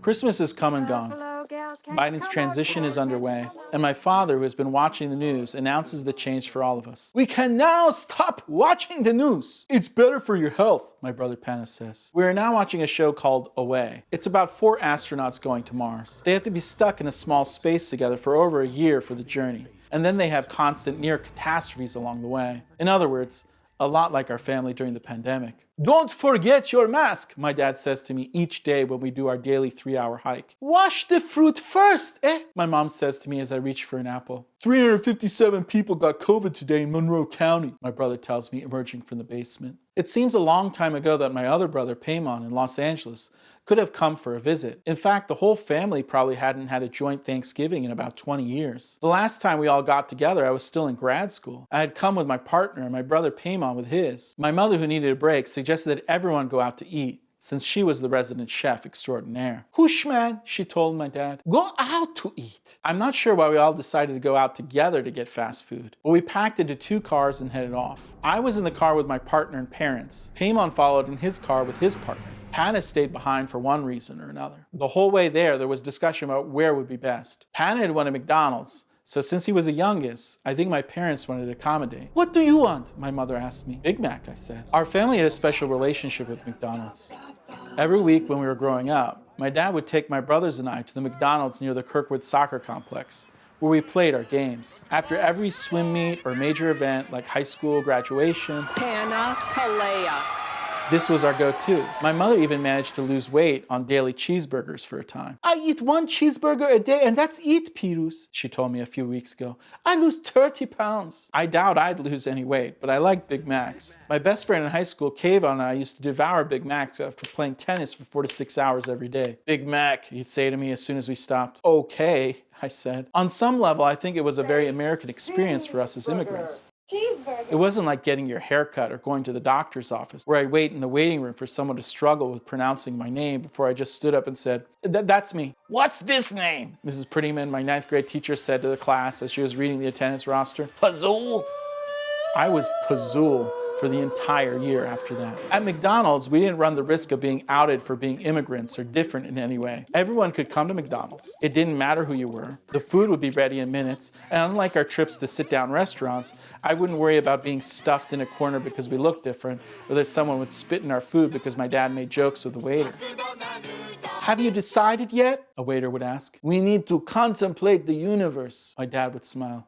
Christmas has come and gone. Biden's transition is underway, and my father, who has been watching the news, announces the change for all of us. We can now stop watching the news. It's better for your health, my brother Panis says. We are now watching a show called Away. It's about 4 astronauts going to Mars. They have to be stuck in a small space together for over a year for the journey, and then they have constant near catastrophes along the way. In other words, a lot like our family during the pandemic. Don't forget your mask, my dad says to me each day when we do our daily 3-hour hike. Wash the fruit first, eh? My mom says to me as I reach for an apple. 357 people got COVID today in Monroe County, my brother tells me, emerging from the basement. It seems a long time ago that my other brother, Paimon, in Los Angeles, could have come for a visit. In fact, the whole family probably hadn't had a joint Thanksgiving in about 20 years. The last time we all got together, I was still in grad school. I had come with my partner and my brother Paimon with his. My mother, who needed a break, suggested that everyone go out to eat, since she was the resident chef extraordinaire. Whoosh, man, she told my dad. Go out to eat. I'm not sure why we all decided to go out together to get fast food, but we packed into 2 cars and headed off. I was in the car with my partner and parents. Paimon followed in his car with his partner. Panis stayed behind for one reason or another. The whole way there was discussion about where would be best. Pana had wanted McDonald's, so since he was the youngest, I think my parents wanted to accommodate. What do you want? My mother asked me. Big Mac, I said. Our family had a special relationship with McDonald's. Every week when we were growing up, my dad would take my brothers and I to the McDonald's near the Kirkwood Soccer Complex, where we played our games. After every swim meet or major event like high school graduation, Pirooz Kalayeh. This was our go-to. My mother even managed to lose weight on daily cheeseburgers for a time. I eat 1 cheeseburger a day and that's it, Pirooz, she told me a few weeks ago. I lose 30 pounds. I doubt I'd lose any weight, but I like Big Macs. My best friend in high school, Kayvon, and I used to devour Big Macs after playing tennis for 4 to 6 hours every day. Big Mac, he'd say to me as soon as we stopped. Okay, I said. On some level, I think it was a very American experience for us as immigrants. It wasn't like getting your hair cut or going to the doctor's office, where I'd wait in the waiting room for someone to struggle with pronouncing my name before I just stood up and said, that's me. What's this name? Mrs. Prettyman, my 9th grade teacher, said to the class as she was reading the attendance roster. Pazool. I was Pazool for the entire year after that. At McDonald's, we didn't run the risk of being outed for being immigrants or different in any way. Everyone could come to McDonald's. It didn't matter who you were. The food would be ready in minutes, and unlike our trips to sit-down restaurants, I wouldn't worry about being stuffed in a corner because we looked different, or that someone would spit in our food because my dad made jokes with the waiter. Have you decided yet? A waiter would ask. We need to contemplate the universe, my dad would smile.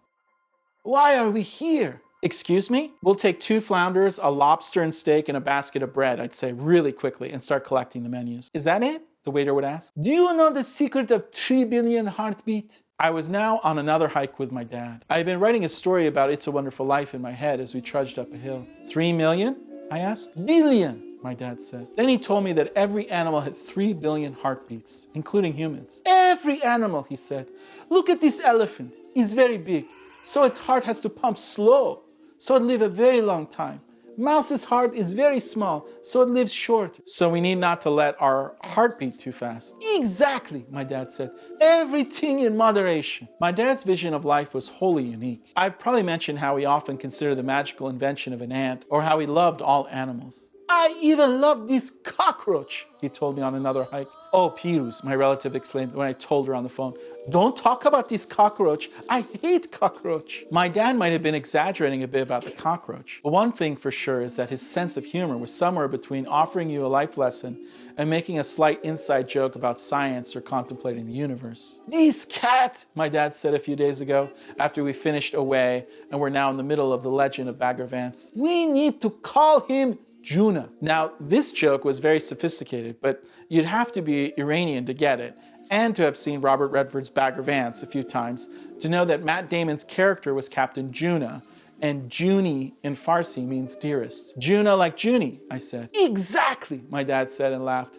Why are we here? Excuse me? We'll take 2 flounders, a lobster and steak, and a basket of bread, I'd say really quickly, and start collecting the menus. Is that it? The waiter would ask. Do you know the secret of 3 billion heartbeat? I was now on another hike with my dad. I had been writing a story about It's a Wonderful Life in my head as we trudged up a hill. 3 million? I asked. Billion, my dad said. Then he told me that every animal had 3 billion heartbeats, including humans. Every animal, he said. Look at this elephant. He's very big, so its heart has to pump slow, so it lives a very long time. Mouse's heart is very small, so it lives short. So we need not to let our heart beat too fast. Exactly, my dad said. Everything in moderation. My dad's vision of life was wholly unique. I've probably mentioned how he often considered the magical invention of an ant, or how he loved all animals. I even love this cockroach, he told me on another hike. Oh, Pirooz, my relative exclaimed when I told her on the phone. Don't talk about this cockroach. I hate cockroach. My dad might have been exaggerating a bit about the cockroach, but one thing for sure is that his sense of humor was somewhere between offering you a life lesson and making a slight inside joke about science or contemplating the universe. This cat, my dad said a few days ago, after we finished Away and we're now in the middle of the legend of Bagger Vance. We need to call him Juna. Now, this joke was very sophisticated, but you'd have to be Iranian to get it, and to have seen Robert Redford's Bagger Vance a few times to know that Matt Damon's character was Captain Juna, and Junie in Farsi means dearest. Juna like Junie, I said. Exactly, my dad said and laughed.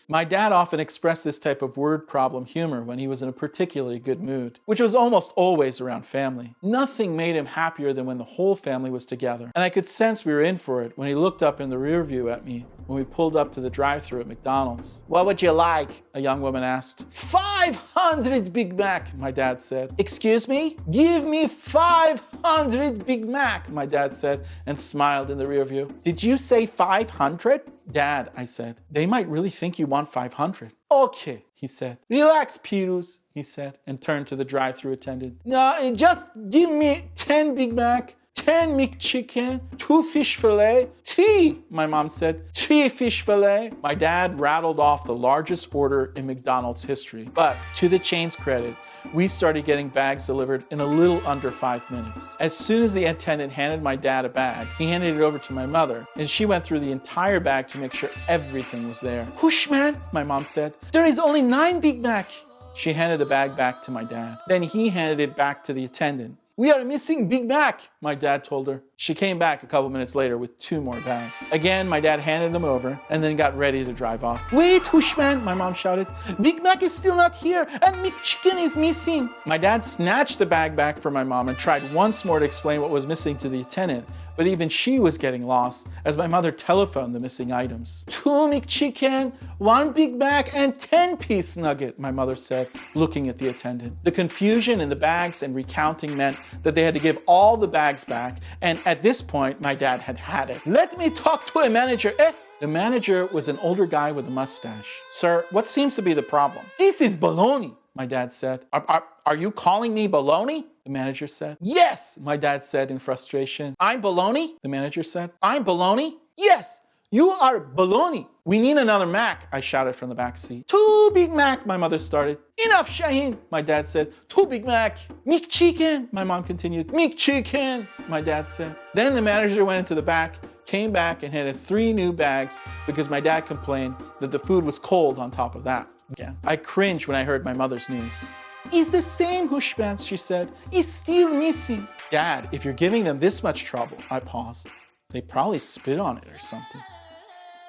My dad often expressed this type of word problem humor when he was in a particularly good mood, which was almost always around family. Nothing made him happier than when the whole family was together, and I could sense we were in for it when he looked up in the rear view at me when we pulled up to the drive-thru at McDonald's. What would you like? A young woman asked. 500 Big Mac, my dad said. Excuse me? Give me 500 Big Mac, my dad said and smiled in the rear view. Did you say 500? Dad, I said, they might really think you want 500. Okay, he said. Relax, Pirooz, he said, and turned to the drive-thru attendant. No, just give me 10 Big Mac, 10 McChicken, 2 fish fillet, 3, my mom said, 3 fish fillet. My dad rattled off the largest order in McDonald's history. But to the chain's credit, we started getting bags delivered in a little under 5 minutes. As soon as the attendant handed my dad a bag, he handed it over to my mother, and she went through the entire bag to make sure everything was there. Whoosh, man, my mom said, there is only 9 Big Mac. She handed the bag back to my dad. Then he handed it back to the attendant. We are missing Big Mac, my dad told her. She came back a couple minutes later with 2 more bags. Again, my dad handed them over and then got ready to drive off. Wait, Hushman, my mom shouted. Big Mac is still not here and McChicken is missing. My dad snatched the bag back from my mom and tried once more to explain what was missing to the attendant, but even she was getting lost as my mother telephoned the missing items. 2 McChicken, 1 Big Mac, and 10-piece nugget, my mother said, looking at the attendant. The confusion in the bags and recounting meant that they had to give all the bags back, and at this point, my dad had had it. Let me talk to a manager, eh? The manager was an older guy with a mustache. Sir, what seems to be the problem? This is baloney, my dad said. Are you calling me baloney? The manager said. Yes, my dad said in frustration. I'm baloney? The manager said. I'm baloney? Yes, you are baloney. We need another Mac, I shouted from the back seat. 2 Big Mac, my mother started. Enough, Shaheen, my dad said. 2 Big Mac. McChicken, my mom continued. McChicken, my dad said. Then the manager went into the back, came back and handed 3 new bags because my dad complained that the food was cold on top of that. Again, I cringed when I heard my mother's news. It's the same, Hushman, she said. It's still missing. Dad, if you're giving them this much trouble, I paused. They probably spit on it or something.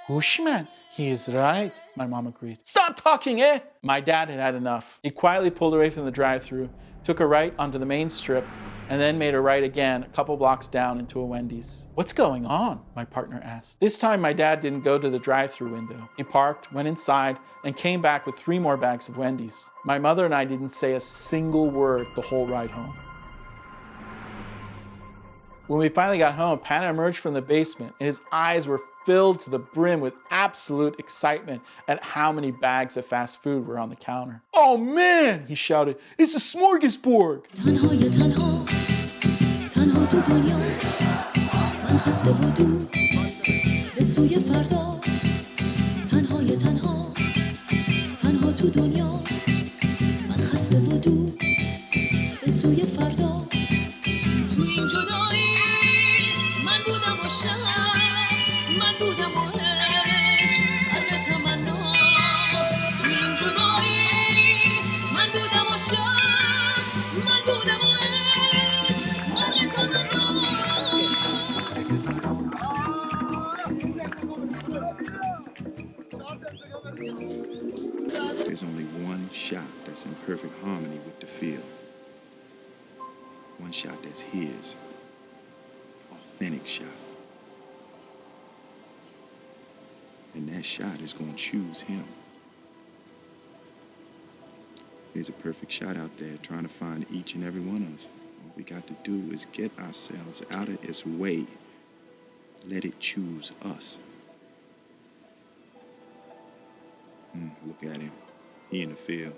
Hushman, he is right, my mom agreed. Stop talking, eh? My dad had had enough. He quietly pulled away from the drive-thru, took a right onto the main strip, and then made a right again a couple blocks down into a Wendy's. What's going on? My partner asked. This time my dad didn't go to the drive-thru window. He parked, went inside, and came back with 3 more bags of Wendy's. My mother and I didn't say a single word the whole ride home. When we finally got home, Pana emerged from the basement, and his eyes were filled to the brim with absolute excitement at how many bags of fast food were on the counter. Oh man, he shouted, it's a smorgasbord. There's only one shot that's in perfect harmony with the field. One shot that's his. Authentic shot. And that shot is going to choose him. There's a perfect shot out there trying to find each and every one of us. All we got to do is get ourselves out of its way. Let it choose us. Look at him. He in the field.